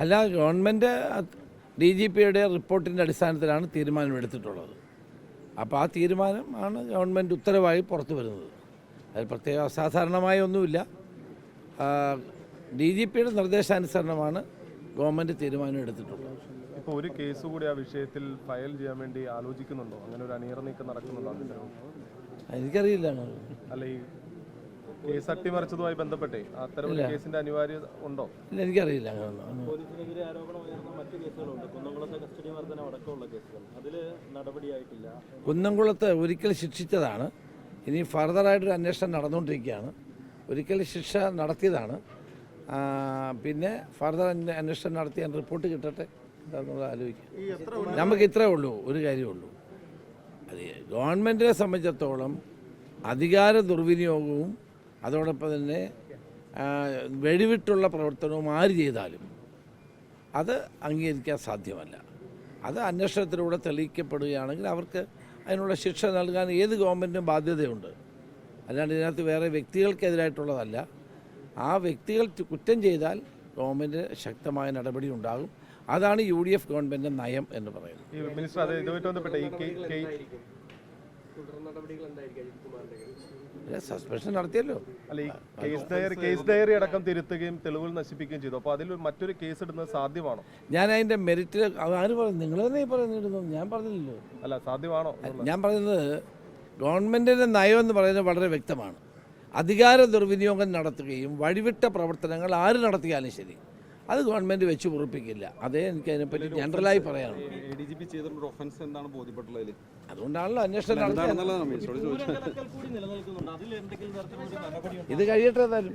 അല്ല, ഗവൺമെൻറ് DGPയുടെ റിപ്പോർട്ടിൻ്റെ അടിസ്ഥാനത്തിലാണ് തീരുമാനമെടുത്തിട്ടുള്ളത്. അപ്പോൾ ആ തീരുമാനമാണ് ഗവൺമെൻറ് ഉത്തരവായി പുറത്തു വരുന്നത്. അതിൽ പ്രത്യേക അസാധാരണമായ ഒന്നുമില്ല. DGPയുടെ നിർദ്ദേശാനുസരണമാണ് ഗവൺമെൻറ് തീരുമാനം എടുത്തിട്ടുള്ളത്. ഇപ്പോൾ ഒരു കേസ് കൂടി ആ വിഷയത്തിൽ ഫയൽ ചെയ്യാൻ വേണ്ടി ആലോചിക്കുന്നുണ്ടോ? അങ്ങനെ ഒരു അണിയറ നീക്കം നടക്കുന്നുണ്ടോ? എനിക്കറിയില്ല. അല്ല, ഈ കേസ് അട്ടിമറിച്ചതുമായി ബന്ധപ്പെട്ടേ അത്തരം കേസിന്റെ അനിവാര്യത ഉണ്ടോ? ഇല്ല, എനിക്കറിയില്ല. കുന്നംകുളത്ത് ഒരിക്കൽ ശിക്ഷിച്ചതാണ്. ഇനി ഫർദറായിട്ടൊരു അന്വേഷണം നടന്നുകൊണ്ടിരിക്കുകയാണ്. ഒരിക്കൽ ശിക്ഷ നടത്തിയതാണ്. പിന്നെ ഫർദർ അന്വേഷണം നടത്തി റിപ്പോർട്ട് കിട്ടട്ടെ, എന്താണെന്നുള്ളത് ആലോചിക്കാം. നമുക്ക് ഇത്രേ ഉള്ളൂ, ഒരു കാര്യമുള്ളൂ. അത് ഗവൺമെൻറ്റിനെ സംബന്ധിച്ചിടത്തോളം അധികാര ദുർവിനിയോഗവും അതോടൊപ്പം തന്നെ വെടിവിട്ടുള്ള പ്രവർത്തനവും ആര് ചെയ്താലും അത് അംഗീകരിക്കാൻ സാധ്യമല്ല. അത് അന്വേഷണത്തിലൂടെ തെളിയിക്കപ്പെടുകയാണെങ്കിൽ അവർക്ക് അതിനുള്ള ശിക്ഷ നൽകാൻ ഏത് ഗവൺമെൻറ്റിനും ബാധ്യതയുണ്ട്. അല്ലാണ്ട് ഇതിനകത്ത് വേറെ വ്യക്തികൾക്കെതിരായിട്ടുള്ളതല്ല. ആ വ്യക്തികൾ കുറ്റം ചെയ്താൽ ഗവൺമെൻറ് ശക്തമായ നടപടി ഉണ്ടാകും. അതാണ് UDF ഗവൺമെൻറ് നയം എന്ന് പറയുന്നത്. സസ്പെൻഷൻ നടത്തിയല്ലോ. അല്ല, ഈ കേസ് ഡയറി അടക്കം തിരുത്തുകയും തെളിവുകൾ നശിപ്പിക്കുകയും ചെയ്തു. അപ്പോൾ അതിൽ മറ്റൊരു കേസ് ഇടുന്നത് സാധ്യമാണോ? ഞാൻ അതിൻ്റെ മെറിറ്റ് ആര് പറഞ്ഞു? നിങ്ങൾ തന്നെ പറയുന്നിടുന്നു, ഞാൻ പറഞ്ഞില്ലല്ലോ. അല്ല, സാധ്യമാണോ? ഞാൻ പറയുന്നത് ഗവൺമെൻറ്റിൻ്റെ നയം എന്ന് പറയുന്നത് വളരെ വ്യക്തമാണ്. അധികാര ദുർവിനിയോഗം നടത്തുകയും വഴിവിട്ട പ്രവർത്തനങ്ങൾ ആര് നടത്തിയാലും ശരി അത് ഗവൺമെൻറ് വെച്ച് ഉറപ്പിക്കില്ല. അതേ എനിക്ക് അതിനെപ്പറ്റി ജനറലായി പറയാനുള്ളൂ. അതുകൊണ്ടാണല്ലോ അന്വേഷണം നടത്തുന്നത്. ഇത് കഴിയട്ടെ ഏതായാലും.